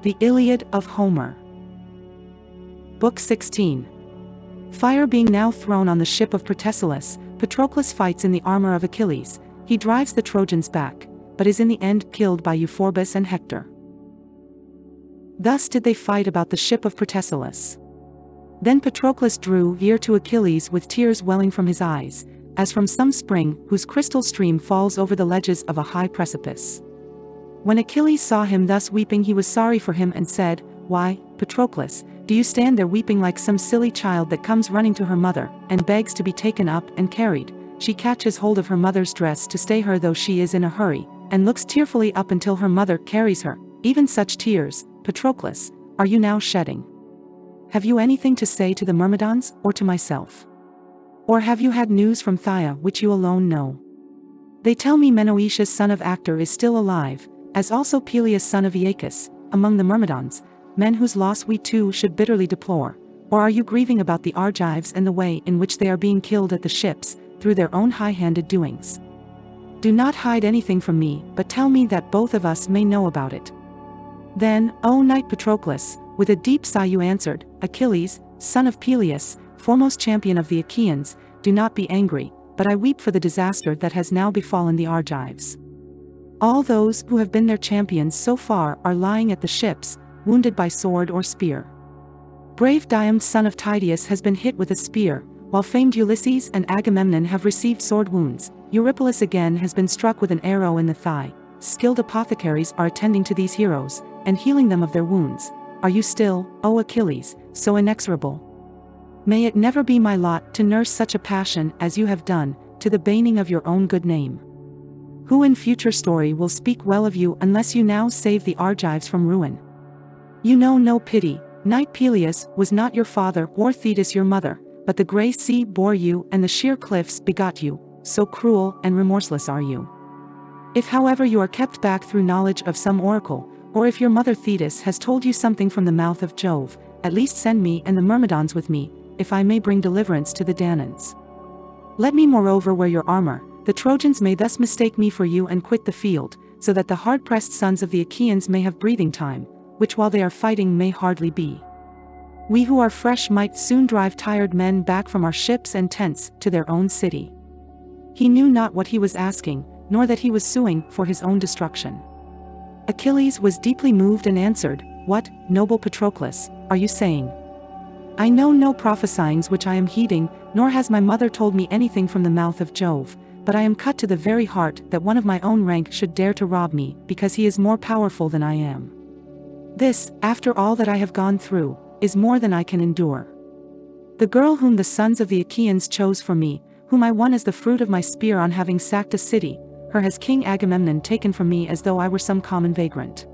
The Iliad of Homer. Book 16. Fire being now thrown on the ship of Protesilaus, Patroclus fights in the armor of Achilles. He drives the Trojans back, but is in the end killed by Euphorbus and Hector. Thus did they fight about the ship of Protesilaus. Then Patroclus drew near to Achilles with tears welling from his eyes, as from some spring whose crystal stream falls over the ledges of a high precipice. When Achilles saw him thus weeping, he was sorry for him and said, "Why, Patroclus, do you stand there weeping like some silly child that comes running to her mother, and begs to be taken up and carried? She catches hold of her mother's dress to stay her though she is in a hurry, and looks tearfully up until her mother carries her. Even such tears, Patroclus, are you now shedding? Have you anything to say to the Myrmidons, or to myself? Or have you had news from Phthia which you alone know? They tell me Menoetius son of Actor is still alive, as also Peleus son of Aeacus, among the Myrmidons, men whose loss we too should bitterly deplore. Or are you grieving about the Argives and the way in which they are being killed at the ships, through their own high-handed doings? Do not hide anything from me, but tell me that both of us may know about it." Then, O knight Patroclus, with a deep sigh you answered, "Achilles, son of Peleus, foremost champion of the Achaeans, do not be angry, but I weep for the disaster that has now befallen the Argives. All those who have been their champions so far are lying at the ships, wounded by sword or spear. Brave Dium son of Tydeus has been hit with a spear, while famed Ulysses and Agamemnon have received sword wounds. Eurypylus again has been struck with an arrow in the thigh. Skilled apothecaries are attending to these heroes, and healing them of their wounds. Are you still, O Achilles, so inexorable? May it never be my lot to nurse such a passion as you have done, to the baning of your own good name. Who in future story will speak well of you unless you now save the Argives from ruin? You know no pity, knight Peleus was not your father or Thetis your mother, but the grey sea bore you and the sheer cliffs begot you, so cruel and remorseless are you. If however you are kept back through knowledge of some oracle, or if your mother Thetis has told you something from the mouth of Jove, at least send me and the Myrmidons with me, if I may bring deliverance to the Danaans. Let me moreover wear your armor. The Trojans may thus mistake me for you and quit the field, so that the hard-pressed sons of the Achaeans may have breathing time, which while they are fighting may hardly be. We who are fresh might soon drive tired men back from our ships and tents to their own city." He knew not what he was asking, nor that he was suing for his own destruction. Achilles was deeply moved and answered, "What, noble Patroclus, are you saying? I know no prophesyings which I am heeding, nor has my mother told me anything from the mouth of Jove, but I am cut to the very heart that one of my own rank should dare to rob me, because he is more powerful than I am. This, after all that I have gone through, is more than I can endure. The girl whom the sons of the Achaeans chose for me, whom I won as the fruit of my spear on having sacked a city, her has King Agamemnon taken from me as though I were some common vagrant.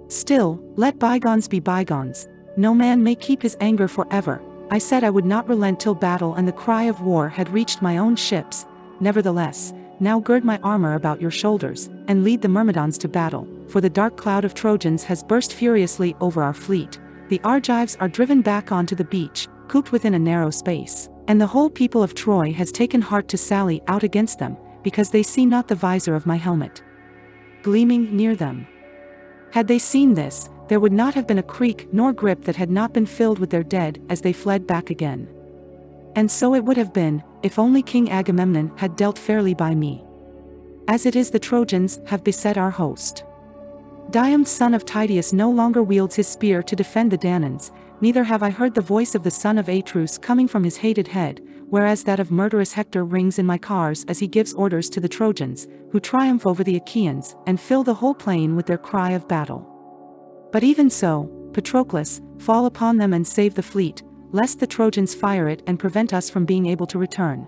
Still, let bygones be bygones. No man may keep his anger forever. I said I would not relent till battle and the cry of war had reached my own ships. Nevertheless, now gird my armor about your shoulders, and lead the Myrmidons to battle, for the dark cloud of Trojans has burst furiously over our fleet. The Argives are driven back onto the beach, cooped within a narrow space, and the whole people of Troy has taken heart to sally out against them, because they see not the visor of my helmet gleaming near them. Had they seen this, there would not have been a creek nor grip that had not been filled with their dead as they fled back again. And so it would have been, if only King Agamemnon had dealt fairly by me. As it is, the Trojans have beset our host. Dium son of Tydeus no longer wields his spear to defend the Danaans, neither have I heard the voice of the son of Atreus coming from his hated head, whereas that of murderous Hector rings in my cars as he gives orders to the Trojans, who triumph over the Achaeans, and fill the whole plain with their cry of battle. But even so, Patroclus, fall upon them and save the fleet, lest the Trojans fire it and prevent us from being able to return.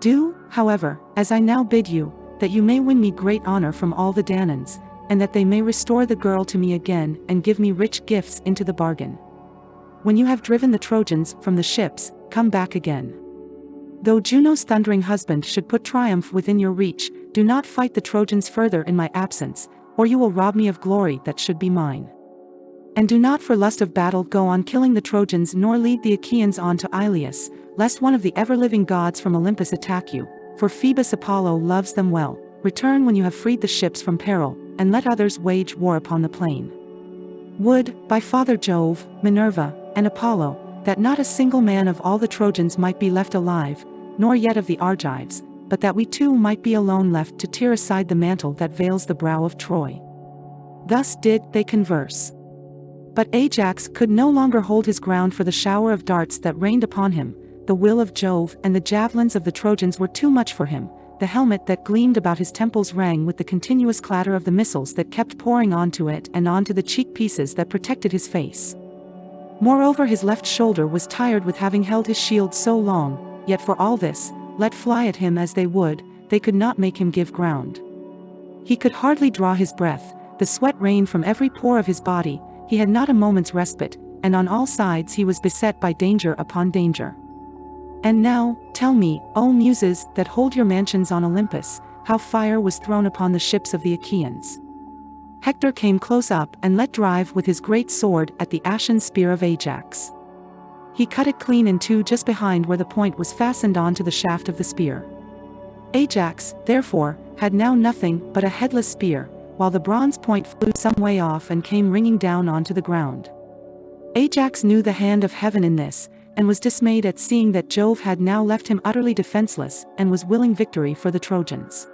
Do, however, as I now bid you, that you may win me great honor from all the Danaans, and that they may restore the girl to me again and give me rich gifts into the bargain. When you have driven the Trojans from the ships, come back again. Though Juno's thundering husband should put triumph within your reach, do not fight the Trojans further in my absence, or you will rob me of glory that should be mine. And do not for lust of battle go on killing the Trojans nor lead the Achaeans on to Ilius, lest one of the ever-living gods from Olympus attack you, for Phoebus Apollo loves them well. Return when you have freed the ships from peril, and let others wage war upon the plain. Would, by Father Jove, Minerva, and Apollo, that not a single man of all the Trojans might be left alive, nor yet of the Argives, but that we too might be alone left to tear aside the mantle that veils the brow of Troy. Thus did they converse. But Ajax could no longer hold his ground, for the shower of darts that rained upon him, the will of Jove and the javelins of the Trojans were too much for him. The helmet that gleamed about his temples rang with the continuous clatter of the missiles that kept pouring onto it and onto the cheek pieces that protected his face. Moreover, his left shoulder was tired with having held his shield so long, yet for all this, let fly at him as they would, they could not make him give ground. He could hardly draw his breath, the sweat rained from every pore of his body, he had not a moment's respite, and on all sides he was beset by danger upon danger. And now, tell me, O Muses that hold your mansions on Olympus, how fire was thrown upon the ships of the Achaeans. Hector came close up and let drive with his great sword at the ashen spear of Ajax. He cut it clean in two just behind where the point was fastened onto the shaft of the spear. Ajax, therefore, had now nothing but a headless spear, while the bronze point flew some way off and came ringing down onto the ground. Ajax knew the hand of heaven in this, and was dismayed at seeing that Jove had now left him utterly defenseless, and was willing victory for the Trojans.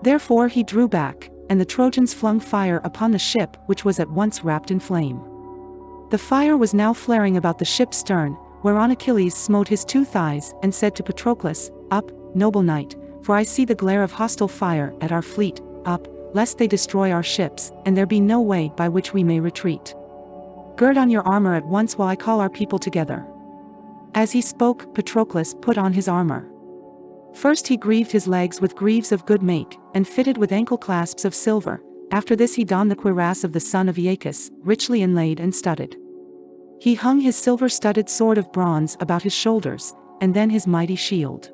Therefore he drew back, and the Trojans flung fire upon the ship, which was at once wrapped in flame. The fire was now flaring about the ship's stern, whereon Achilles smote his two thighs, and said to Patroclus, "Up, noble knight, for I see the glare of hostile fire at our fleet, up, lest they destroy our ships, and there be no way by which we may retreat. Gird on your armor at once while I call our people together." As he spoke, Patroclus put on his armor. First he greaved his legs with greaves of good make, and fitted with ankle clasps of silver. After this he donned the cuirass of the son of Aeacus, richly inlaid and studded. He hung his silver-studded sword of bronze about his shoulders, and then his mighty shield.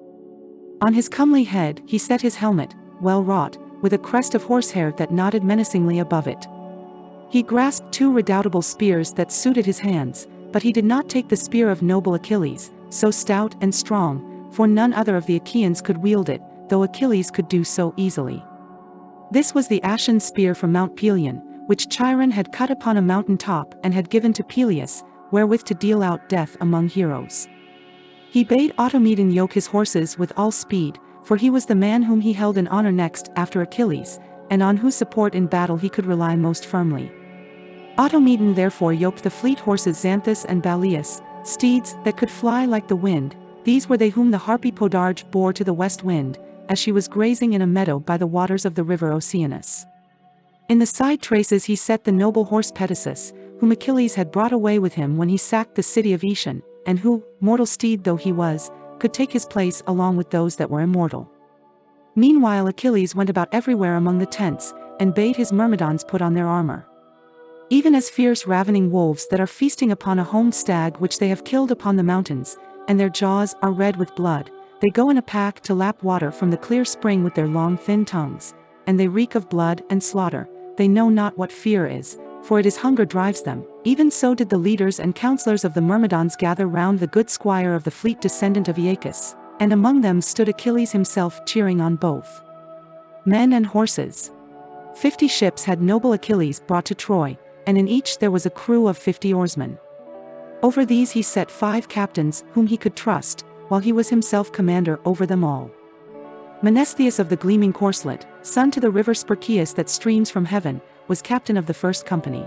On his comely head he set his helmet, well wrought, with a crest of horsehair that nodded menacingly above it. He grasped two redoubtable spears that suited his hands, but he did not take the spear of noble Achilles, so stout and strong, for none other of the Achaeans could wield it, though Achilles could do so easily. This was the ashen spear from Mount Pelion, which Chiron had cut upon a mountain top and had given to Peleus, wherewith to deal out death among heroes. He bade Automedon yoke his horses with all speed, for he was the man whom he held in honor next after Achilles, and on whose support in battle he could rely most firmly. Automedon therefore yoked the fleet horses Xanthus and Balius, steeds that could fly like the wind. These were they whom the harpy Podarge bore to the west wind, as she was grazing in a meadow by the waters of the river Oceanus. In the side traces he set the noble horse Pedasus, whom Achilles had brought away with him when he sacked the city of Aetion, and who, mortal steed though he was, could take his place along with those that were immortal. Meanwhile Achilles went about everywhere among the tents, and bade his Myrmidons put on their armor. Even as fierce ravening wolves that are feasting upon a homed stag which they have killed upon the mountains, and their jaws are red with blood, they go in a pack to lap water from the clear spring with their long thin tongues, and they reek of blood and slaughter, they know not what fear is, for it is hunger drives them. Even so did the leaders and counselors of the Myrmidons gather round the good squire of the fleet descendant of Aeacus, and among them stood Achilles himself cheering on both men and horses. 50 ships had noble Achilles brought to Troy, and in each there was a crew of 50 oarsmen. Over these he set 5 captains whom he could trust, while he was himself commander over them all. Menestheus of the gleaming corslet, son to the river Spercheius that streams from heaven, was captain of the first company.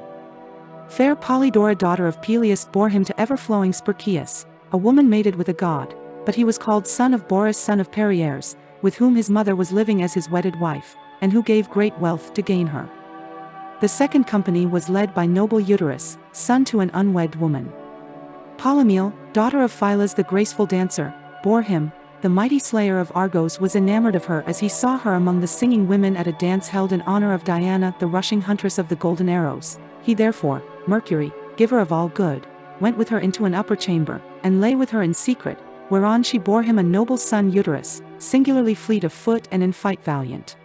Fair Polydora daughter of Peleus bore him to ever-flowing Spercheius, a woman mated with a god, but he was called son of Boris son of Perieres, with whom his mother was living as his wedded wife, and who gave great wealth to gain her. The second company was led by noble Eutorus, son to an unwed woman. Polymele, daughter of Phylas the graceful dancer, bore him. The mighty slayer of Argos was enamored of her as he saw her among the singing women at a dance held in honor of Diana, the rushing huntress of the golden arrows. He therefore, Mercury, giver of all good, went with her into an upper chamber, and lay with her in secret, whereon she bore him a noble son Eutorus, singularly fleet of foot and in fight valiant.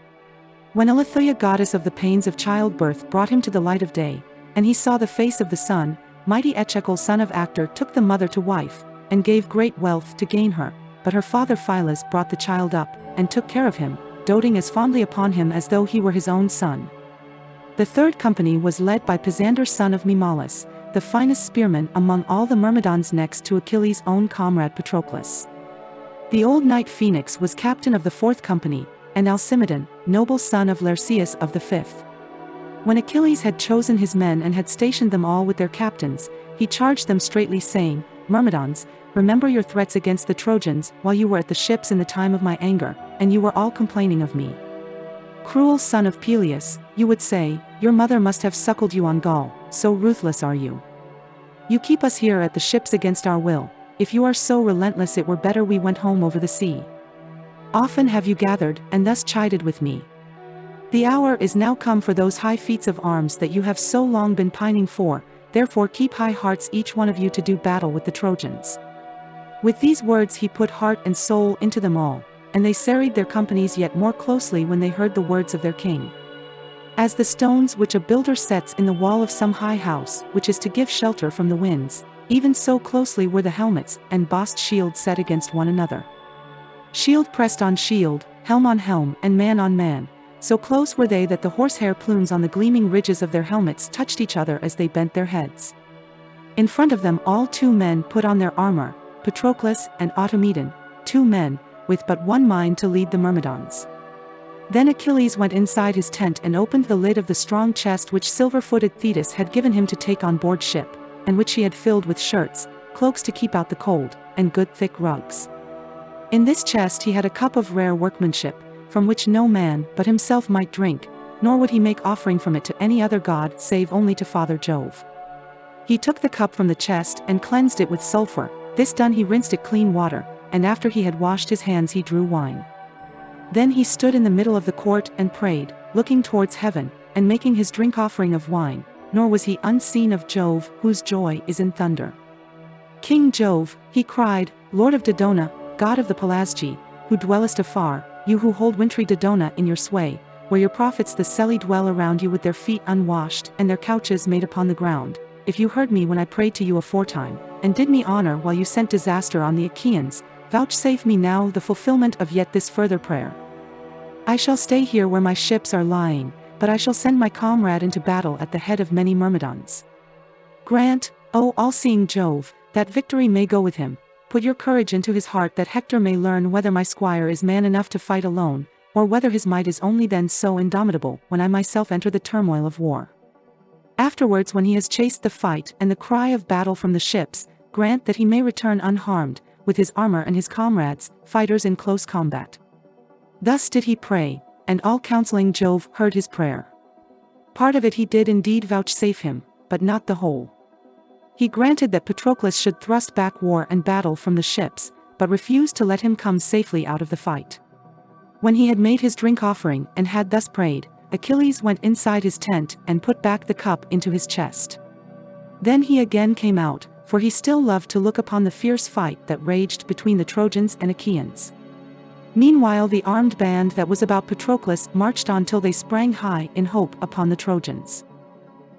When Eileithyia, goddess of the pains of childbirth, brought him to the light of day, and he saw the face of the sun, mighty Echecal son of Actor took the mother to wife, and gave great wealth to gain her, but her father Phylas brought the child up, and took care of him, doting as fondly upon him as though he were his own son. The third company was led by Pisander son of Mimalus, the finest spearman among all the Myrmidons, next to Achilles' own comrade Patroclus. The old knight Phoenix was captain of the fourth company, and Alcimedon, noble son of Laerceus of the fifth. When Achilles had chosen his men and had stationed them all with their captains, he charged them straitly, saying, Myrmidons, remember your threats against the Trojans while you were at the ships in the time of my anger, and you were all complaining of me. Cruel son of Peleus, you would say, your mother must have suckled you on gall, so ruthless are you. You keep us here at the ships against our will. If you are so relentless, it were better we went home over the sea. Often have you gathered, and thus chided with me. The hour is now come for those high feats of arms that you have so long been pining for, therefore keep high hearts each one of you to do battle with the Trojans. With these words he put heart and soul into them all, and they serried their companies yet more closely when they heard the words of their king. As the stones which a builder sets in the wall of some high house, which is to give shelter from the winds, even so closely were the helmets and bossed shields set against one another. Shield pressed on shield, helm on helm, and man on man, so close were they that the horsehair plumes on the gleaming ridges of their helmets touched each other as they bent their heads. In front of them all two men put on their armor, Patroclus and Automedon, two men, with but one mind to lead the Myrmidons. Then Achilles went inside his tent and opened the lid of the strong chest which silver-footed Thetis had given him to take on board ship, and which he had filled with shirts, cloaks to keep out the cold, and good thick rugs. In this chest he had a cup of rare workmanship, from which no man but himself might drink, nor would he make offering from it to any other god save only to Father Jove. He took the cup from the chest and cleansed it with sulfur. This done he rinsed it clean water, and after he had washed his hands he drew wine. Then he stood in the middle of the court and prayed, looking towards heaven, and making his drink offering of wine, nor was he unseen of Jove, whose joy is in thunder. King Jove, he cried, Lord of Dodona, God of the Pelasgi, who dwellest afar, you who hold wintry Dodona in your sway, where your prophets the Selli dwell around you with their feet unwashed and their couches made upon the ground, if you heard me when I prayed to you aforetime, and did me honor while you sent disaster on the Achaeans, vouchsafe me now the fulfillment of yet this further prayer. I shall stay here where my ships are lying, but I shall send my comrade into battle at the head of many Myrmidons. Grant, O all-seeing Jove, that victory may go with him. Put your courage into his heart that Hector may learn whether my squire is man enough to fight alone, or whether his might is only then so indomitable when I myself enter the turmoil of war. Afterwards, when he has chased the fight and the cry of battle from the ships, grant that he may return unharmed, with his armor and his comrades, fighters in close combat. Thus did he pray, and all counseling Jove heard his prayer. Part of it he did indeed vouchsafe him, but not the whole. He granted that Patroclus should thrust back war and battle from the ships, but refused to let him come safely out of the fight. When he had made his drink offering and had thus prayed, Achilles went inside his tent and put back the cup into his chest. Then he again came out, for he still loved to look upon the fierce fight that raged between the Trojans and Achaeans. Meanwhile the armed band that was about Patroclus marched on till they sprang high in hope upon the Trojans.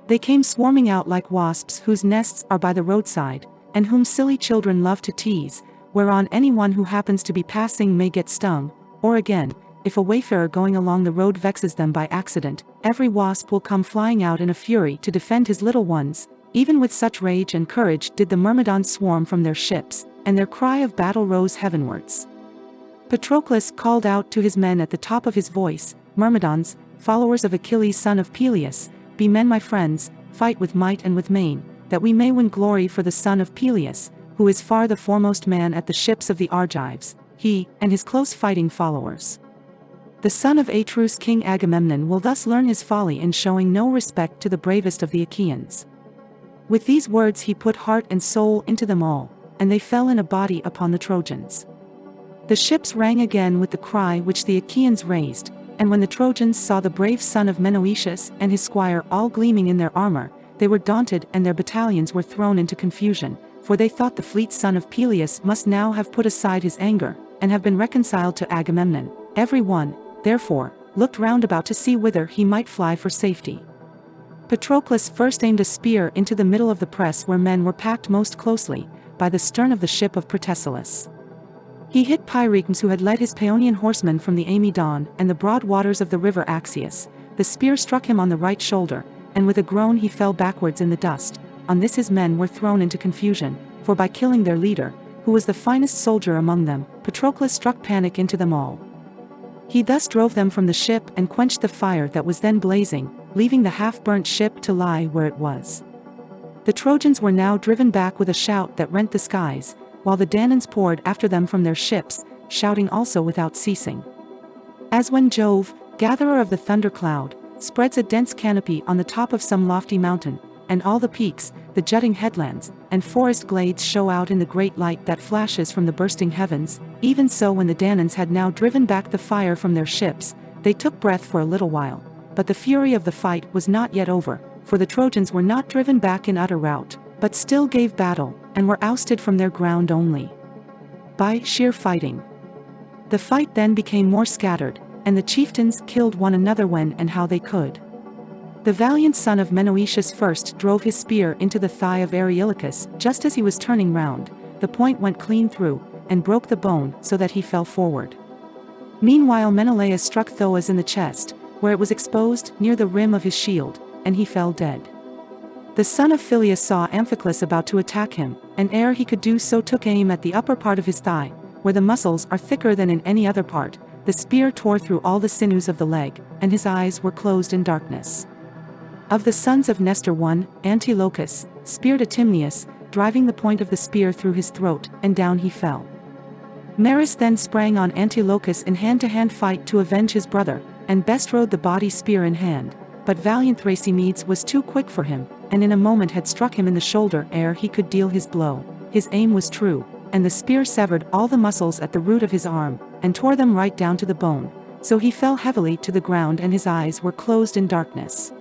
They came swarming out like wasps whose nests are by the roadside, and whom silly children love to tease, whereon anyone who happens to be passing may get stung, or again, if a wayfarer going along the road vexes them by accident, every wasp will come flying out in a fury to defend his little ones. Even with such rage and courage did the Myrmidons swarm from their ships, and their cry of battle rose heavenwards. Patroclus called out to his men at the top of his voice, Myrmidons, followers of Achilles son of Peleus, be men my friends, fight with might and with main, that we may win glory for the son of Peleus, who is far the foremost man at the ships of the Argives, he, and his close fighting followers. The son of Atreus King Agamemnon will thus learn his folly in showing no respect to the bravest of the Achaeans. With these words he put heart and soul into them all, and they fell in a body upon the Trojans. The ships rang again with the cry which the Achaeans raised, and when the Trojans saw the brave son of Menoetius and his squire all gleaming in their armor, they were daunted and their battalions were thrown into confusion, for they thought the fleet son of Peleus must now have put aside his anger, and have been reconciled to Agamemnon. Every one, therefore, looked round about to see whither he might fly for safety. Patroclus first aimed a spear into the middle of the press where men were packed most closely, by the stern of the ship of Protesilaus. He hit Pyraeus who had led his Paeonian horsemen from the Amydon and the broad waters of the river Axius, the spear struck him on the right shoulder, and with a groan he fell backwards in the dust. On this his men were thrown into confusion, for by killing their leader, who was the finest soldier among them, Patroclus struck panic into them all. He thus drove them from the ship and quenched the fire that was then blazing, leaving the half-burnt ship to lie where it was. The Trojans were now driven back with a shout that rent the skies, while the Danaans poured after them from their ships, shouting also without ceasing. As when Jove, gatherer of the thundercloud, spreads a dense canopy on the top of some lofty mountain, and all the peaks, the jutting headlands, and forest glades show out in the great light that flashes from the bursting heavens, even so when the Danaans had now driven back the fire from their ships, they took breath for a little while, but the fury of the fight was not yet over, for the Trojans were not driven back in utter rout, but still gave battle, and were ousted from their ground only by sheer fighting. The fight then became more scattered, and the chieftains killed one another when and how they could. The valiant son of Menoetius first drove his spear into the thigh of Areilycus just as he was turning round. The point went clean through, and broke the bone so that he fell forward. Meanwhile Menelaus struck Thoas in the chest, where it was exposed near the rim of his shield, and he fell dead. The son of Phyleus saw Amphiclus about to attack him, and ere he could do so took aim at the upper part of his thigh, where the muscles are thicker than in any other part. The spear tore through all the sinews of the leg, and his eyes were closed in darkness. Of the sons of Nestor one, Antilochus, speared Atimneus, driving the point of the spear through his throat, and down he fell. Maris then sprang on Antilochus in hand-to-hand fight to avenge his brother, and bestrode the body spear in hand, but valiant Thrasymedes was too quick for him, and in a moment had struck him in the shoulder ere he could deal his blow. His aim was true, and the spear severed all the muscles at the root of his arm, and tore them right down to the bone, so he fell heavily to the ground and his eyes were closed in darkness.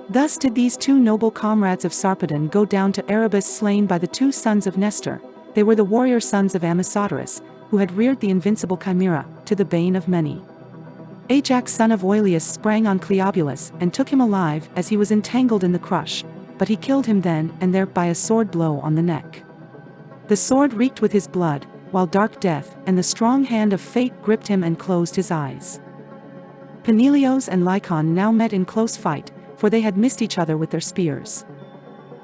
Thus did these two noble comrades of Sarpedon go down to Erebus slain by the two sons of Nestor. They were the warrior sons of Amisodorus, who had reared the invincible Chimera, to the bane of many. Ajax son of Oileus sprang on Cleobulus and took him alive as he was entangled in the crush, but he killed him then and there by a sword blow on the neck. The sword reeked with his blood, while dark death and the strong hand of fate gripped him and closed his eyes. Peneleos and Lycon now met in close fight, for they had missed each other with their spears.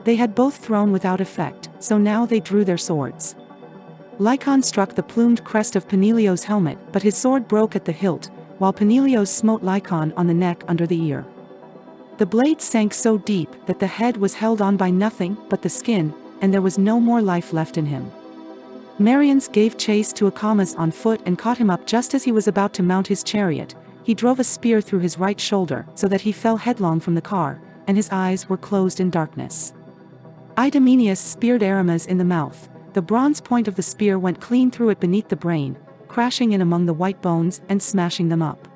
They had both thrown without effect, so now they drew their swords. Lycon struck the plumed crest of Peneleos' helmet, but his sword broke at the hilt, while Peneleos smote Lycon on the neck under the ear. The blade sank so deep that the head was held on by nothing but the skin, and there was no more life left in him. Marius gave chase to Achaeans on foot and caught him up just as he was about to mount his chariot. He drove a spear through his right shoulder so that he fell headlong from the car, and his eyes were closed in darkness. Idomeneus speared Aramis in the mouth. The bronze point of the spear went clean through it beneath the brain, crashing in among the white bones and smashing them up.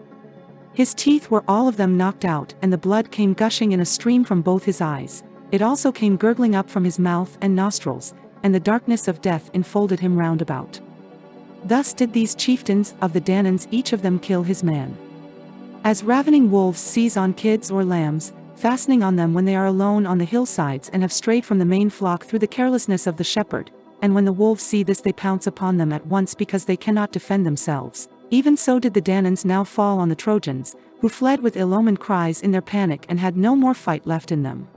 His teeth were all of them knocked out and the blood came gushing in a stream from both his eyes. It also came gurgling up from his mouth and nostrils, and the darkness of death enfolded him round about. Thus did these chieftains of the Danaans each of them kill his man. As ravening wolves seize on kids or lambs, fastening on them when they are alone on the hillsides and have strayed from the main flock through the carelessness of the shepherd, and when the wolves see this they pounce upon them at once because they cannot defend themselves, even so did the Danaans now fall on the Trojans, who fled with ill-omened cries in their panic and had no more fight left in them.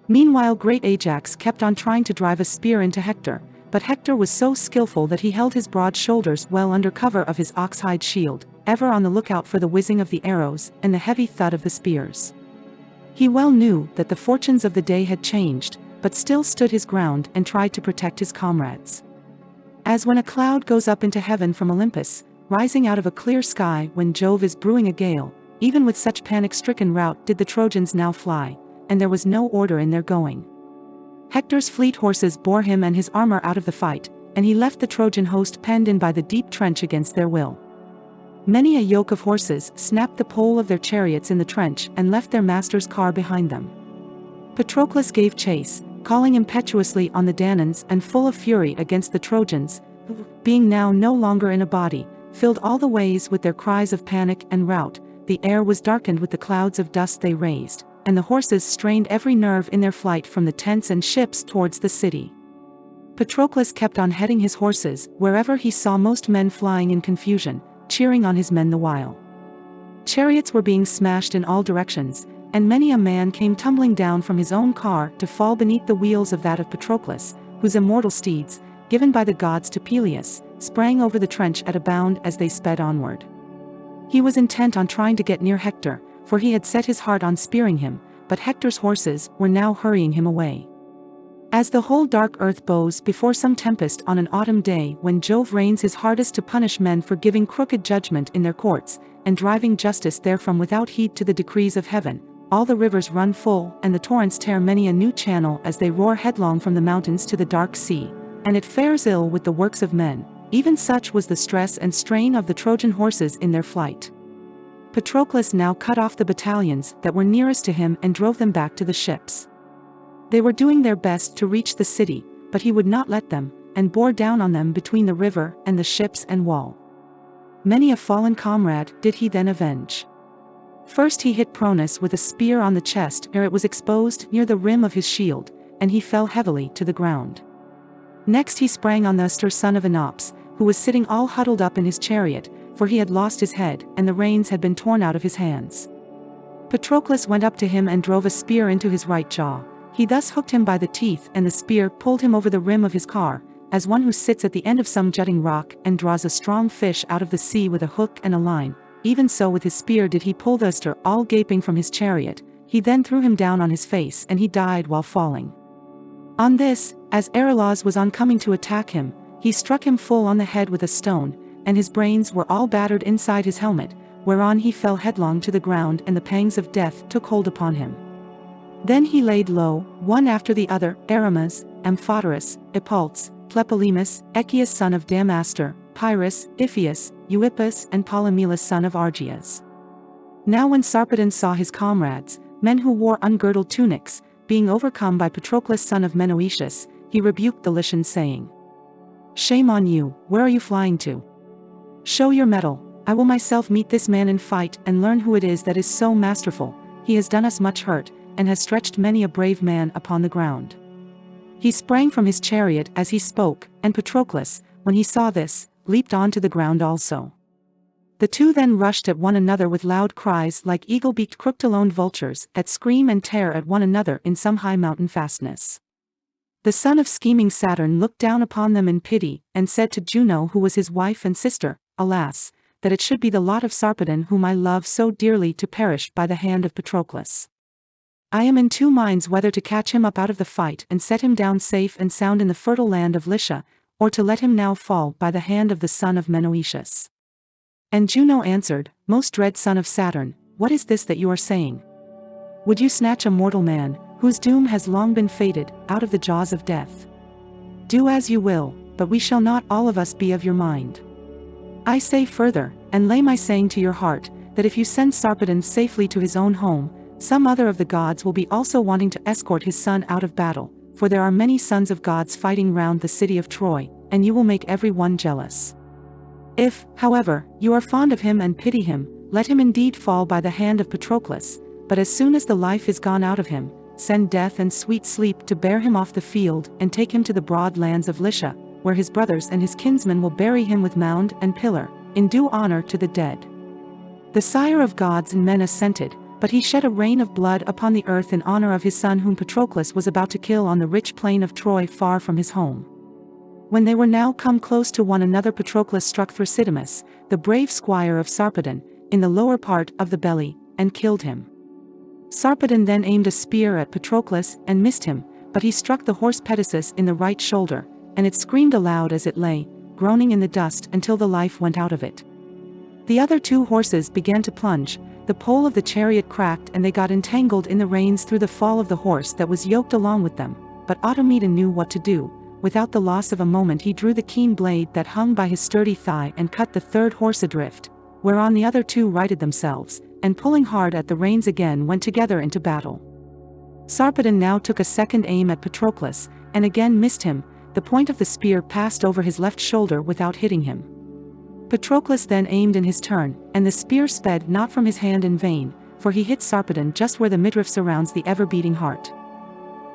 Meanwhile great Ajax kept on trying to drive a spear into Hector, but Hector was so skillful that he held his broad shoulders well under cover of his ox-hide shield, ever on the lookout for the whizzing of the arrows and the heavy thud of the spears. He well knew that the fortunes of the day had changed, but still stood his ground and tried to protect his comrades. As when a cloud goes up into heaven from Olympus, rising out of a clear sky when Jove is brewing a gale, even with such panic-stricken rout did the Trojans now fly, and there was no order in their going. Hector's fleet horses bore him and his armor out of the fight, and he left the Trojan host penned in by the deep trench against their will. Many a yoke of horses snapped the pole of their chariots in the trench and left their master's car behind them. Patroclus gave chase, calling impetuously on the Danaans and full of fury against the Trojans, who, being now no longer in a body, filled all the ways with their cries of panic and rout. The air was darkened with the clouds of dust they raised, and the horses strained every nerve in their flight from the tents and ships towards the city. Patroclus kept on heading his horses wherever he saw most men flying in confusion, cheering on his men the while. Chariots were being smashed in all directions, and many a man came tumbling down from his own car to fall beneath the wheels of that of Patroclus, whose immortal steeds, given by the gods to Peleus, sprang over the trench at a bound as they sped onward. He was intent on trying to get near Hector, for he had set his heart on spearing him, but Hector's horses were now hurrying him away. As the whole dark earth bows before some tempest on an autumn day when Jove rains his hardest to punish men for giving crooked judgment in their courts, and driving justice therefrom without heed to the decrees of heaven, all the rivers run full and the torrents tear many a new channel as they roar headlong from the mountains to the dark sea, and it fares ill with the works of men, even such was the stress and strain of the Trojan horses in their flight. Patroclus now cut off the battalions that were nearest to him and drove them back to the ships. They were doing their best to reach the city, but he would not let them, and bore down on them between the river and the ships and wall. Many a fallen comrade did he then avenge. First he hit Pronus with a spear on the chest ere it was exposed near the rim of his shield, and he fell heavily to the ground. Next he sprang on the Astur son of Enops, who was sitting all huddled up in his chariot, for he had lost his head and the reins had been torn out of his hands. Patroclus went up to him and drove a spear into his right jaw. He thus hooked him by the teeth, and the spear pulled him over the rim of his car, as one who sits at the end of some jutting rock and draws a strong fish out of the sea with a hook and a line. Even so with his spear did he pull the Astur all gaping from his chariot. He then threw him down on his face and he died while falling. On this, as Euryalus was on coming to attack him, he struck him full on the head with a stone, and his brains were all battered inside his helmet, whereon he fell headlong to the ground and the pangs of death took hold upon him. Then he laid low, one after the other, Aramas, Amphoterus, Epults, Tlepolemus, Echius son of Damastor, Pyrrhus, Iphias, Euippus and Polymelus son of Argias. Now when Sarpedon saw his comrades, men who wore ungirdled tunics, being overcome by Patroclus son of Menoetius, he rebuked the Lycians saying, "Shame on you, where are you flying to? Show your mettle, I will myself meet this man in fight and learn who it is that is so masterful. He has done us much hurt, and has stretched many a brave man upon the ground." He sprang from his chariot as he spoke, and Patroclus, when he saw this, leaped on to the ground also. The two then rushed at one another with loud cries like eagle-beaked crook-taloned vultures that scream and tear at one another in some high mountain fastness. The son of scheming Saturn looked down upon them in pity, and said to Juno who was his wife and sister, "Alas, that it should be the lot of Sarpedon whom I love so dearly to perish by the hand of Patroclus. I am in two minds whether to catch him up out of the fight and set him down safe and sound in the fertile land of Lycia, or to let him now fall by the hand of the son of Menoetius." And Juno answered, "Most dread son of Saturn, what is this that you are saying? Would you snatch a mortal man, whose doom has long been fated, out of the jaws of death? Do as you will, but we shall not all of us be of your mind. I say further, and lay my saying to your heart, that if you send Sarpedon safely to his own home, some other of the gods will be also wanting to escort his son out of battle, for there are many sons of gods fighting round the city of Troy, and you will make every one jealous. If, however, you are fond of him and pity him, let him indeed fall by the hand of Patroclus, but as soon as the life is gone out of him, send death and sweet sleep to bear him off the field and take him to the broad lands of Lycia, where his brothers and his kinsmen will bury him with mound and pillar, in due honor to the dead." The sire of gods and men assented, but he shed a rain of blood upon the earth in honor of his son whom Patroclus was about to kill on the rich plain of Troy far from his home. When they were now come close to one another, Patroclus struck Thrasymachus, the brave squire of Sarpedon, in the lower part of the belly, and killed him. Sarpedon then aimed a spear at Patroclus and missed him, but he struck the horse Pedasus in the right shoulder, and it screamed aloud as it lay, groaning in the dust until the life went out of it. The other two horses began to plunge, the pole of the chariot cracked and they got entangled in the reins through the fall of the horse that was yoked along with them, but Automedon knew what to do. Without the loss of a moment he drew the keen blade that hung by his sturdy thigh and cut the third horse adrift, whereon the other two righted themselves, and pulling hard at the reins again went together into battle. Sarpedon now took a second aim at Patroclus, and again missed him. The point of the spear passed over his left shoulder without hitting him. Patroclus then aimed in his turn, and the spear sped not from his hand in vain, for he hit Sarpedon just where the midriff surrounds the ever-beating heart.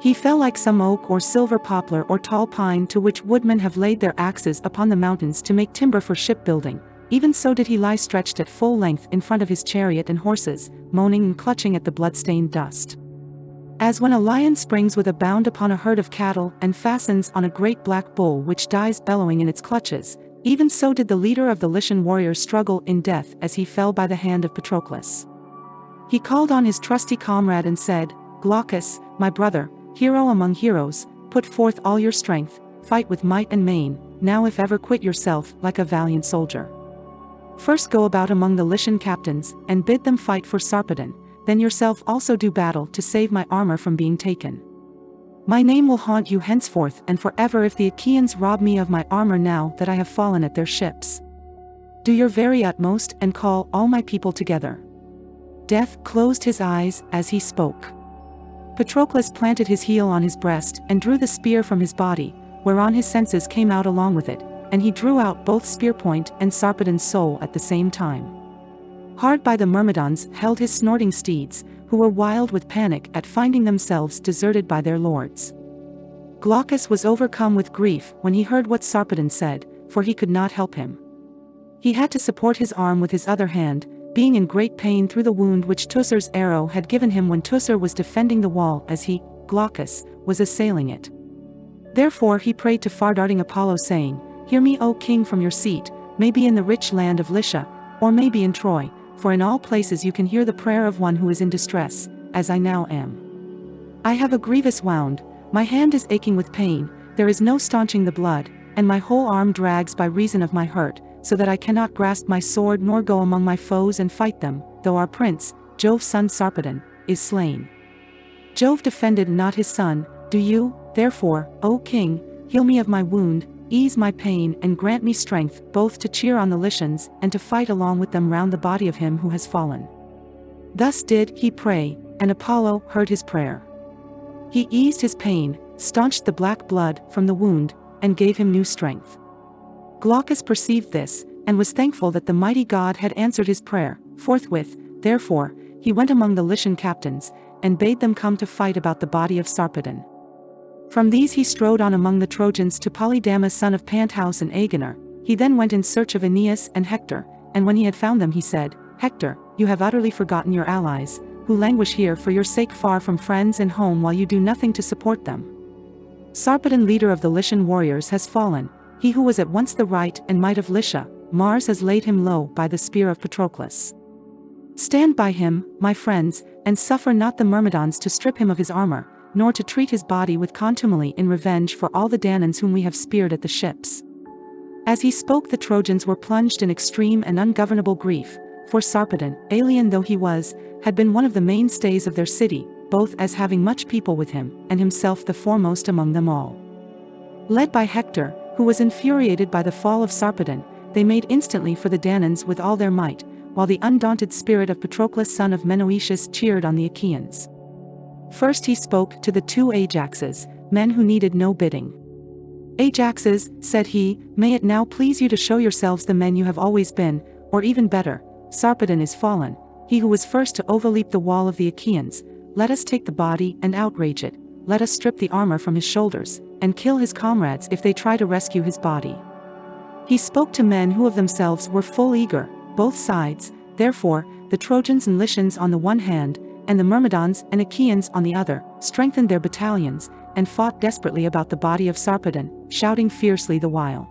He fell like some oak or silver poplar or tall pine to which woodmen have laid their axes upon the mountains to make timber for shipbuilding, even so did he lie stretched at full length in front of his chariot and horses, moaning and clutching at the blood-stained dust. As when a lion springs with a bound upon a herd of cattle and fastens on a great black bull which dies bellowing in its clutches, even so did the leader of the Lycian warriors struggle in death as he fell by the hand of Patroclus. He called on his trusty comrade and said, "Glaucus, my brother, hero among heroes, put forth all your strength, fight with might and main, now if ever quit yourself like a valiant soldier. First go about among the Lycian captains, and bid them fight for Sarpedon, then yourself also do battle to save my armor from being taken. My name will haunt you henceforth and forever if the Achaeans rob me of my armor now that I have fallen at their ships. Do your very utmost and call all my people together." Death closed his eyes as he spoke. Patroclus planted his heel on his breast and drew the spear from his body, whereon his senses came out along with it, and he drew out both spear point and Sarpedon's soul at the same time. Hard by the Myrmidons held his snorting steeds, who were wild with panic at finding themselves deserted by their lords. Glaucus was overcome with grief when he heard what Sarpedon said, for he could not help him. He had to support his arm with his other hand, being in great pain through the wound which Teucer's arrow had given him when Teucer was defending the wall as he, Glaucus, was assailing it. Therefore he prayed to far-darting Apollo saying, "Hear me, O king, from your seat, maybe in the rich land of Lycia, or maybe in Troy, for in all places you can hear the prayer of one who is in distress, as I now am. I have a grievous wound, my hand is aching with pain, there is no staunching the blood, and my whole arm drags by reason of my hurt, so that I cannot grasp my sword nor go among my foes and fight them, though our prince, Jove's son Sarpedon, is slain. Jove defended not his son, do you, therefore, O king, heal me of my wound, ease my pain and grant me strength both to cheer on the Lycians and to fight along with them round the body of him who has fallen." Thus did he pray, and Apollo heard his prayer. He eased his pain, staunched the black blood from the wound, and gave him new strength. Glaucus perceived this, and was thankful that the mighty god had answered his prayer. Forthwith, therefore, he went among the Lycian captains, and bade them come to fight about the body of Sarpedon. From these he strode on among the Trojans to Polydamas son of Panthous and Agenor. He then went in search of Aeneas and Hector, and when he had found them he said, "Hector, you have utterly forgotten your allies, who languish here for your sake far from friends and home while you do nothing to support them. Sarpedon, leader of the Lycian warriors, has fallen, he who was at once the right and might of Lycia. Mars has laid him low by the spear of Patroclus. Stand by him, my friends, and suffer not the Myrmidons to strip him of his armor, nor to treat his body with contumely in revenge for all the Danaans whom we have speared at the ships." As he spoke, the Trojans were plunged in extreme and ungovernable grief, for Sarpedon, alien though he was, had been one of the mainstays of their city, both as having much people with him, and himself the foremost among them all. Led by Hector, who was infuriated by the fall of Sarpedon, they made instantly for the Danaans with all their might, while the undaunted spirit of Patroclus son of Menoetius cheered on the Achaeans. First he spoke to the two Ajaxes, men who needed no bidding. "Ajaxes," said he, "may it now please you to show yourselves the men you have always been, or even better, Sarpedon is fallen, he who was first to overleap the wall of the Achaeans. Let us take the body and outrage it, let us strip the armor from his shoulders, and kill his comrades if they try to rescue his body." He spoke to men who of themselves were full eager, both sides, therefore, the Trojans and Lycians on the one hand, and the Myrmidons and Achaeans on the other, strengthened their battalions, and fought desperately about the body of Sarpedon, shouting fiercely the while.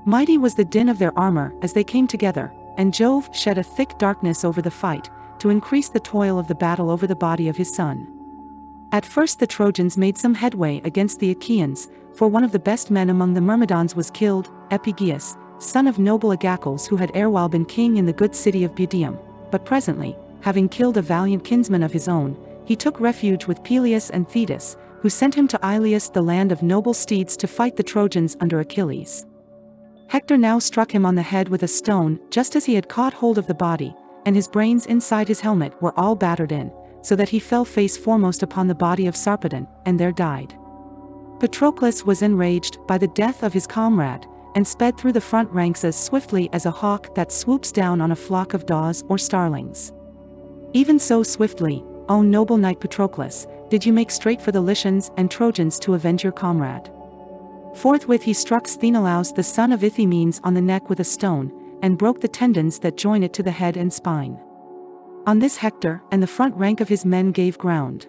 Mighty was the din of their armor as they came together, and Jove shed a thick darkness over the fight, to increase the toil of the battle over the body of his son. At first the Trojans made some headway against the Achaeans, for one of the best men among the Myrmidons was killed, Epygeus, son of noble Agacles, who had erewhile been king in the good city of Budeum, but presently, having killed a valiant kinsman of his own, he took refuge with Peleus and Thetis, who sent him to Iliad, the land of noble steeds, to fight the Trojans under Achilles. Hector now struck him on the head with a stone just as he had caught hold of the body, and his brains inside his helmet were all battered in, so that he fell face foremost upon the body of Sarpedon, and there died. Patroclus was enraged by the death of his comrade, and sped through the front ranks as swiftly as a hawk that swoops down on a flock of daws or starlings. Even so swiftly, O noble knight Patroclus, did you make straight for the Lycians and Trojans to avenge your comrade. Forthwith he struck Sthenelaus the son of Ithaemenes on the neck with a stone, and broke the tendons that join it to the head and spine. On this Hector and the front rank of his men gave ground.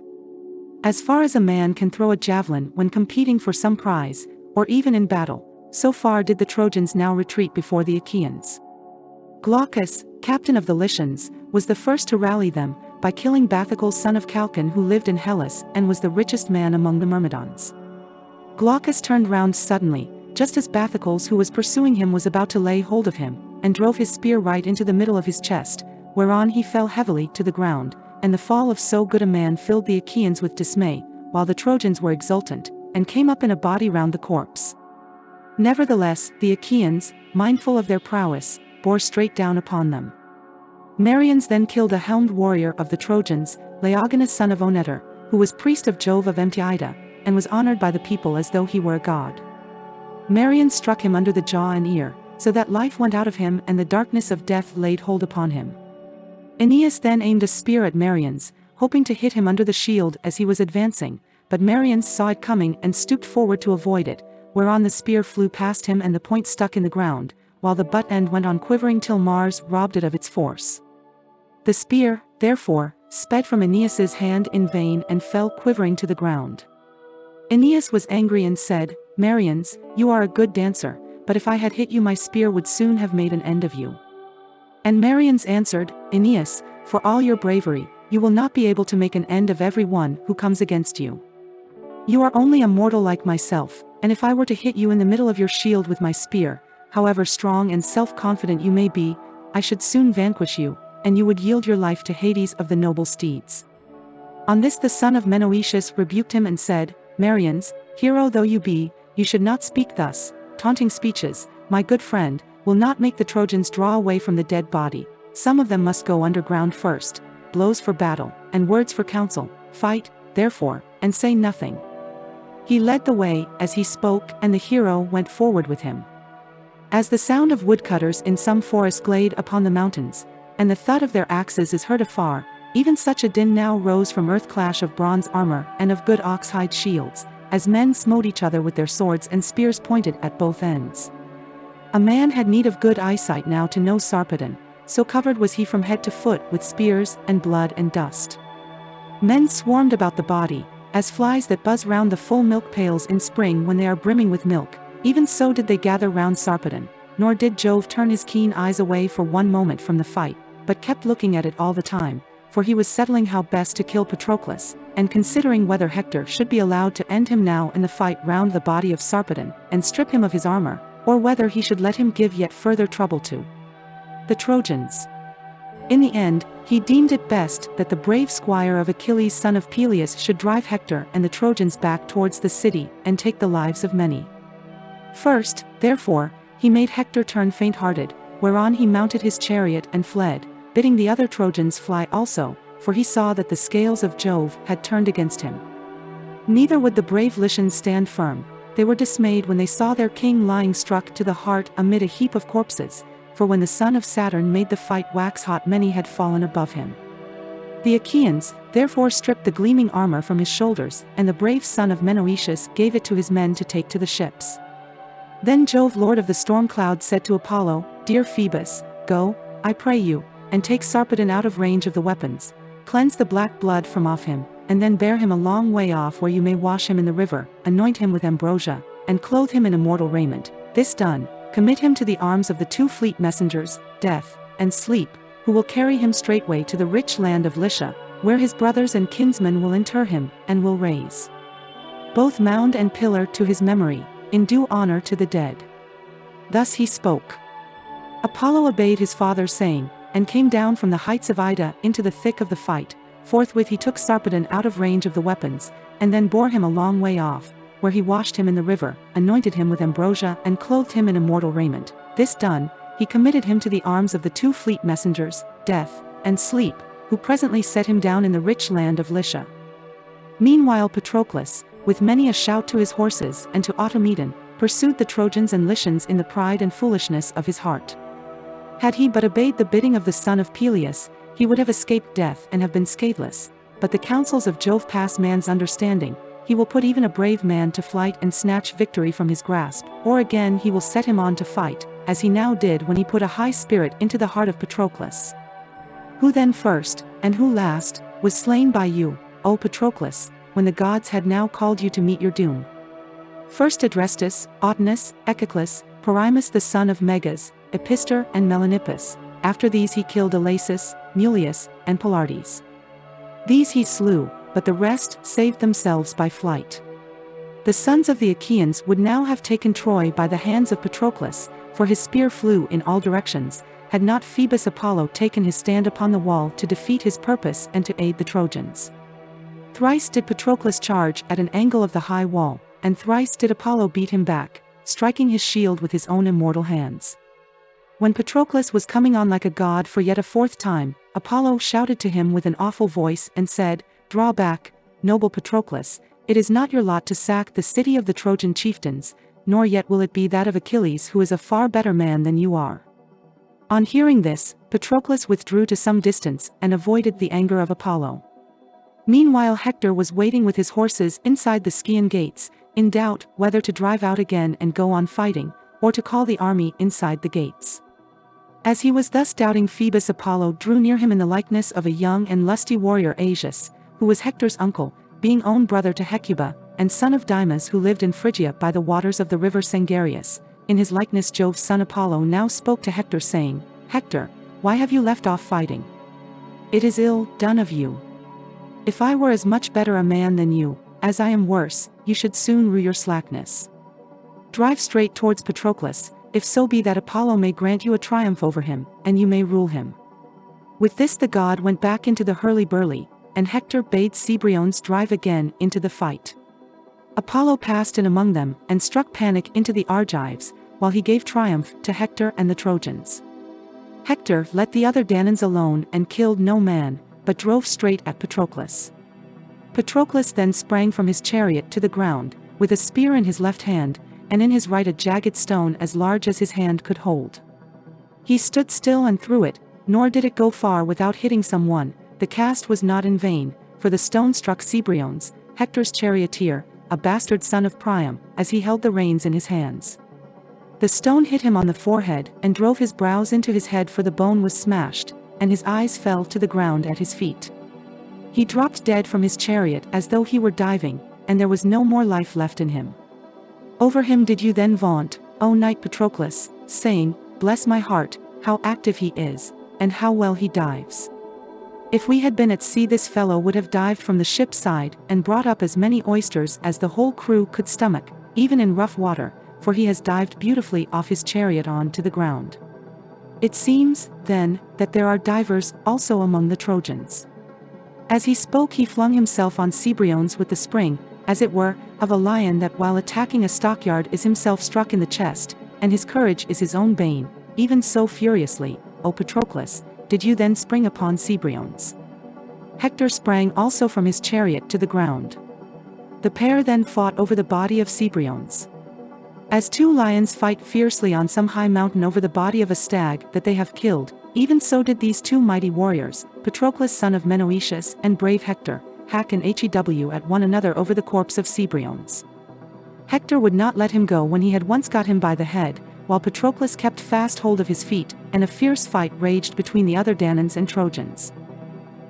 As far as a man can throw a javelin when competing for some prize, or even in battle, so far did the Trojans now retreat before the Achaeans. Glaucus, captain of the Lycians, was the first to rally them, by killing Bathycles son of Chalcon, who lived in Hellas and was the richest man among the Myrmidons. Glaucus turned round suddenly, just as Bathycles who was pursuing him was about to lay hold of him, and drove his spear right into the middle of his chest, whereon he fell heavily to the ground, and the fall of so good a man filled the Achaeans with dismay, while the Trojans were exultant, and came up in a body round the corpse. Nevertheless, the Achaeans, mindful of their prowess, bore straight down upon them. Merians then killed a helmed warrior of the Trojans, Laogonus son of Onetor, who was priest of Jove of Emptiida, and was honored by the people as though he were a god. Merians struck him under the jaw and ear, so that life went out of him and the darkness of death laid hold upon him. Aeneas then aimed a spear at Merians, hoping to hit him under the shield as he was advancing, but Merians saw it coming and stooped forward to avoid it, whereon the spear flew past him and the point stuck in the ground, while the butt end went on quivering till Mars robbed it of its force. The spear, therefore, sped from Aeneas's hand in vain and fell quivering to the ground. Aeneas was angry and said, "Merians, you are a good dancer, but if I had hit you my spear would soon have made an end of you." And Merians answered, "Aeneas, for all your bravery, you will not be able to make an end of every one who comes against you. You are only a mortal like myself, and if I were to hit you in the middle of your shield with my spear, however strong and self-confident you may be, I should soon vanquish you, and you would yield your life to Hades of the noble steeds." On this the son of Menoetius rebuked him and said, "Merians, hero though you be, you should not speak thus. Taunting speeches, my good friend, will not make the Trojans draw away from the dead body. Some of them must go underground first. Blows for battle, and words for counsel. Fight, therefore, and say nothing." He led the way, as he spoke, and the hero went forward with him. As the sound of woodcutters in some forest glade upon the mountains, and the thud of their axes is heard afar, even such a din now rose from earth-clash of bronze armor and of good ox-hide shields, as men smote each other with their swords and spears pointed at both ends. A man had need of good eyesight now to know Sarpedon, so covered was he from head to foot with spears and blood and dust. Men swarmed about the body, as flies that buzz round the full milk pails in spring when they are brimming with milk, even so did they gather round Sarpedon, nor did Jove turn his keen eyes away for one moment from the fight, but kept looking at it all the time, for he was settling how best to kill Patroclus, and considering whether Hector should be allowed to end him now in the fight round the body of Sarpedon, and strip him of his armor, or whether he should let him give yet further trouble to the Trojans. In the end, he deemed it best that the brave squire of Achilles son of Peleus should drive Hector and the Trojans back towards the city, and take the lives of many. First, therefore, he made Hector turn faint-hearted, whereon he mounted his chariot and fled, bidding the other Trojans fly also, for he saw that the scales of Jove had turned against him. Neither would the brave Lycians stand firm. They were dismayed when they saw their king lying struck to the heart amid a heap of corpses, for when the son of Saturn made the fight wax hot many had fallen above him. The Achaeans, therefore stripped the gleaming armor from his shoulders, and the brave son of Menoetius gave it to his men to take to the ships. Then Jove lord of the storm cloud said to Apollo, "Dear Phoebus, go, I pray you, and take Sarpedon out of range of the weapons, cleanse the black blood from off him, and then bear him a long way off where you may wash him in the river, anoint him with ambrosia, and clothe him in immortal raiment. This done, commit him to the arms of the two fleet messengers, Death and Sleep, who will carry him straightway to the rich land of Lycia, where his brothers and kinsmen will inter him, and will raise both mound and pillar to his memory, in due honor to the dead." Thus he spoke. Apollo obeyed his father saying, and came down from the heights of Ida into the thick of the fight. Forthwith he took Sarpedon out of range of the weapons, and then bore him a long way off, where he washed him in the river, anointed him with ambrosia and clothed him in immortal raiment. This done, he committed him to the arms of the two fleet messengers, Death and Sleep, who presently set him down in the rich land of Lycia. Meanwhile Patroclus, with many a shout to his horses and to Automedon, pursued the Trojans and Lycians in the pride and foolishness of his heart. Had he but obeyed the bidding of the son of Peleus, he would have escaped death and have been scatheless, but the counsels of Jove pass man's understanding. He will put even a brave man to flight and snatch victory from his grasp, or again he will set him on to fight, as he now did when he put a high spirit into the heart of Patroclus. Who then first, and who last, was slain by you, O Patroclus, when the gods had now called you to meet your doom? First Adrestus, Autonus, Echeclus, Perimus the son of Megas, Epistor and Melanippus. After these he killed Elasus, Mulius, and Pilartes. These he slew, but the rest saved themselves by flight. The sons of the Achaeans would now have taken Troy by the hands of Patroclus, for his spear flew in all directions, had not Phoebus Apollo taken his stand upon the wall to defeat his purpose and to aid the Trojans. Thrice did Patroclus charge at an angle of the high wall, and thrice did Apollo beat him back, striking his shield with his own immortal hands. When Patroclus was coming on like a god for yet a fourth time, Apollo shouted to him with an awful voice and said, "Draw back, noble Patroclus, it is not your lot to sack the city of the Trojan chieftains, nor yet will it be that of Achilles, who is a far better man than you are." On hearing this, Patroclus withdrew to some distance and avoided the anger of Apollo. Meanwhile Hector was waiting with his horses inside the Scaean gates, in doubt whether to drive out again and go on fighting, or to call the army inside the gates. As he was thus doubting, Phoebus Apollo drew near him in the likeness of a young and lusty warrior, Asius, who was Hector's uncle, being own brother to Hecuba, and son of Dymas, who lived in Phrygia by the waters of the river Sangarius. In his likeness Jove's son Apollo now spoke to Hector, saying, "Hector, why have you left off fighting? It is ill done of you. If I were as much better a man than you, as I am worse, you should soon rue your slackness. Drive straight towards Patroclus, if so be that Apollo may grant you a triumph over him, and you may rule him." With this the god went back into the hurly-burly, and Hector bade Cebriones drive again into the fight. Apollo passed in among them, and struck panic into the Argives, while he gave triumph to Hector and the Trojans. Hector let the other Danaans alone and killed no man, but drove straight at Patroclus. Patroclus then sprang from his chariot to the ground, with a spear in his left hand, and in his right a jagged stone as large as his hand could hold. He stood still and threw it, nor did it go far without hitting someone. The cast was not in vain, for the stone struck Cebriones, Hector's charioteer, a bastard son of Priam, as he held the reins in his hands. The stone hit him on the forehead and drove his brows into his head, for the bone was smashed, and his eyes fell to the ground at his feet. He dropped dead from his chariot as though he were diving, and there was no more life left in him. Over him did you then vaunt, O knight Patroclus, saying, "Bless my heart, how active he is, and how well he dives. If we had been at sea, this fellow would have dived from the ship's side and brought up as many oysters as the whole crew could stomach, even in rough water, for he has dived beautifully off his chariot on to the ground." It seems, then, that there are divers also among the Trojans. As he spoke he flung himself on Cebriones with the spring, as it were, of a lion that while attacking a stockyard is himself struck in the chest, and his courage is his own bane. Even so furiously, O Patroclus, did you then spring upon Cebriones. Hector sprang also from his chariot to the ground. The pair then fought over the body of Cebriones. As two lions fight fiercely on some high mountain over the body of a stag that they have killed, even so did these two mighty warriors, Patroclus son of Menoetius and brave Hector, hack and hew at one another over the corpse of Cebriones. Hector would not let him go when he had once got him by the head, while Patroclus kept fast hold of his feet, and a fierce fight raged between the other Danaans and Trojans.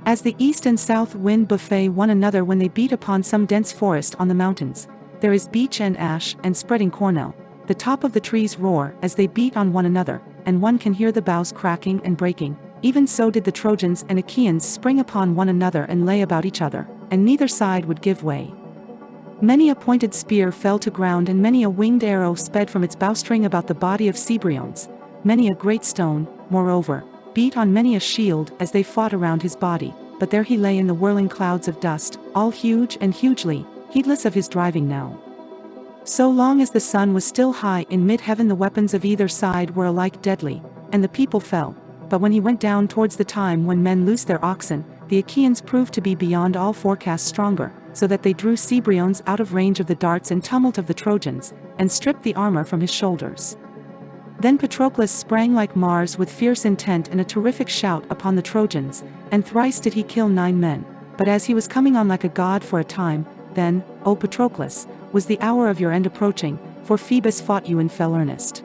As the east and south wind buffet one another when they beat upon some dense forest on the mountains, there is beech and ash and spreading cornel, the top of the trees roar as they beat on one another, and one can hear the boughs cracking and breaking. Even so did the Trojans and Achaeans spring upon one another and lay about each other, and neither side would give way. Many a pointed spear fell to ground, and many a winged arrow sped from its bowstring about the body of Cebriones. Many a great stone, moreover, beat on many a shield as they fought around his body, but there he lay in the whirling clouds of dust, all huge and hugely, heedless of his driving now. So long as the sun was still high in mid-heaven, the weapons of either side were alike deadly, and the people fell. But when he went down towards the time when men loose their oxen, the Achaeans proved to be beyond all forecast stronger, so that they drew Cebriones out of range of the darts and tumult of the Trojans, and stripped the armor from his shoulders. Then Patroclus sprang like Mars with fierce intent and a terrific shout upon the Trojans, and thrice did he kill 9 men. But as he was coming on like a god for a time, then, O Patroclus, was the hour of your end approaching, for Phoebus fought you in fell earnest.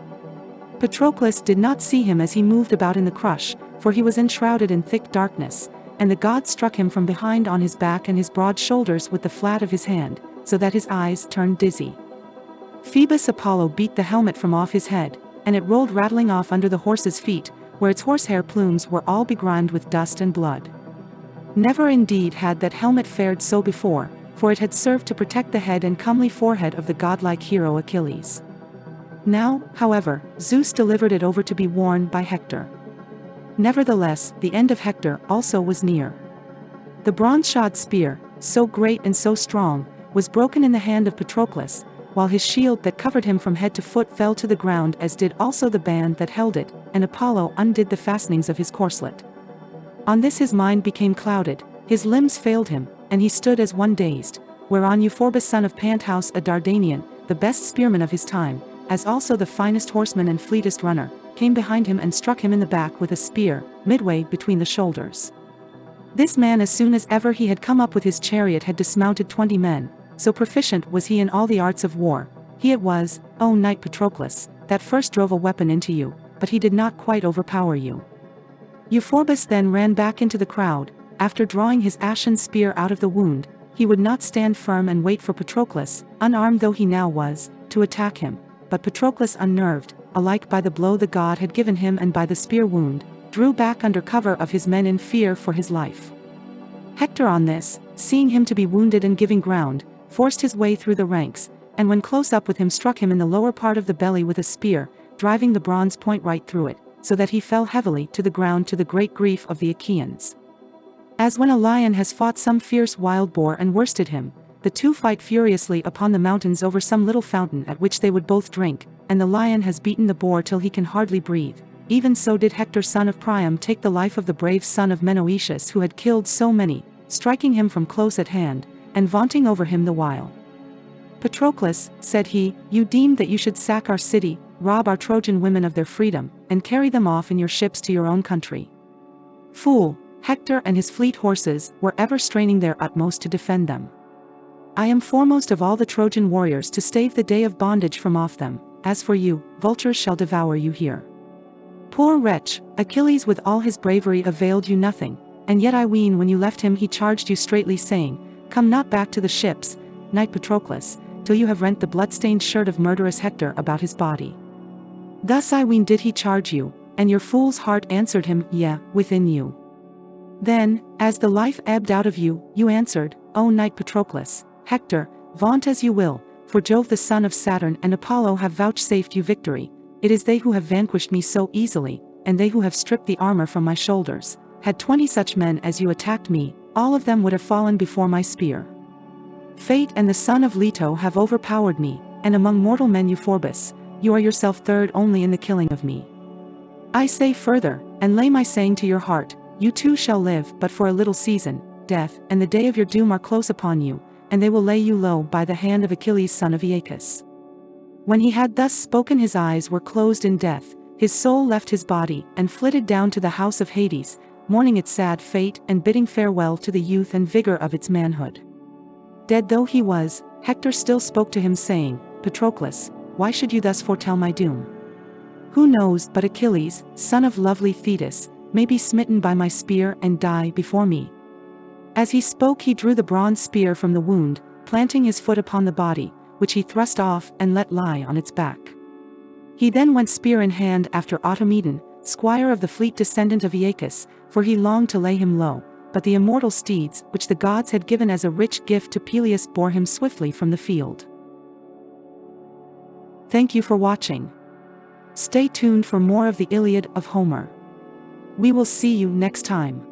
Patroclus did not see him as he moved about in the crush, for he was enshrouded in thick darkness, and the god struck him from behind on his back and his broad shoulders with the flat of his hand, so that his eyes turned dizzy. Phoebus Apollo beat the helmet from off his head, and it rolled rattling off under the horse's feet, where its horsehair plumes were all begrimed with dust and blood. Never indeed had that helmet fared so before, for it had served to protect the head and comely forehead of the godlike hero Achilles. Now, however, Zeus delivered it over to be worn by Hector. Nevertheless, the end of Hector also was near. The bronze-shod spear, so great and so strong, was broken in the hand of Patroclus, while his shield that covered him from head to foot fell to the ground, as did also the band that held it, and Apollo undid the fastenings of his corslet. On this his mind became clouded, his limbs failed him, and he stood as one dazed, whereon Euphorbus son of Panthous a Dardanian, the best spearman of his time, as also the finest horseman and fleetest runner, came behind him and struck him in the back with a spear, midway between the shoulders. This man, as soon as ever he had come up with his chariot, had dismounted 20 men, so proficient was he in all the arts of war. He it was, O knight Patroclus, that first drove a weapon into you, but he did not quite overpower you. Euphorbus then ran back into the crowd. After drawing his ashen spear out of the wound, he would not stand firm and wait for Patroclus, unarmed though he now was, to attack him, but Patroclus, unnerved, alike by the blow the god had given him and by the spear wound, drew back under cover of his men in fear for his life. Hector on this, seeing him to be wounded and giving ground, forced his way through the ranks, and when close up with him struck him in the lower part of the belly with a spear, driving the bronze point right through it, so that he fell heavily to the ground, to the great grief of the Achaeans. As when a lion has fought some fierce wild boar and worsted him, the two fight furiously upon the mountains over some little fountain at which they would both drink, and the lion has beaten the boar till he can hardly breathe, even so did Hector son of Priam take the life of the brave son of Menoetius, who had killed so many, striking him from close at hand, and vaunting over him the while. Patroclus, said he, you deemed that you should sack our city, rob our Trojan women of their freedom, and carry them off in your ships to your own country. Fool, Hector and his fleet horses were ever straining their utmost to defend them. I am foremost of all the Trojan warriors to stave the day of bondage from off them. As for you, vultures shall devour you here. Poor wretch, Achilles with all his bravery availed you nothing, and yet I ween when you left him he charged you straitly, saying, come not back to the ships, knight Patroclus, till you have rent the blood-stained shirt of murderous Hector about his body. Thus I ween did he charge you, and your fool's heart answered him, yea, within you. Then, as the life ebbed out of you, you answered, O knight Patroclus, Hector, vaunt as you will, for Jove the son of Saturn and Apollo have vouchsafed you victory. It is they who have vanquished me so easily, and they who have stripped the armor from my shoulders. Had 20 such men as you attacked me, all of them would have fallen before my spear. Fate and the son of Leto have overpowered me, and among mortal men Euphorbus, you are yourself third only in the killing of me. I say further, and lay my saying to your heart, you too shall live but for a little season. Death and the day of your doom are close upon you, and they will lay you low by the hand of Achilles son of Aeacus. When he had thus spoken, his eyes were closed in death, his soul left his body and flitted down to the house of Hades, mourning its sad fate and bidding farewell to the youth and vigor of its manhood. Dead though he was, Hector still spoke to him, saying, Patroclus, why should you thus foretell my doom? Who knows but Achilles, son of lovely Thetis, may be smitten by my spear and die before me? As he spoke he drew the bronze spear from the wound, planting his foot upon the body, which he thrust off and let lie on its back. He then went spear in hand after Automedon, squire of the fleet descendant of Aeacus, for he longed to lay him low, but the immortal steeds which the gods had given as a rich gift to Peleus bore him swiftly from the field. Thank you for watching. Stay tuned for more of the Iliad of Homer. We will see you next time.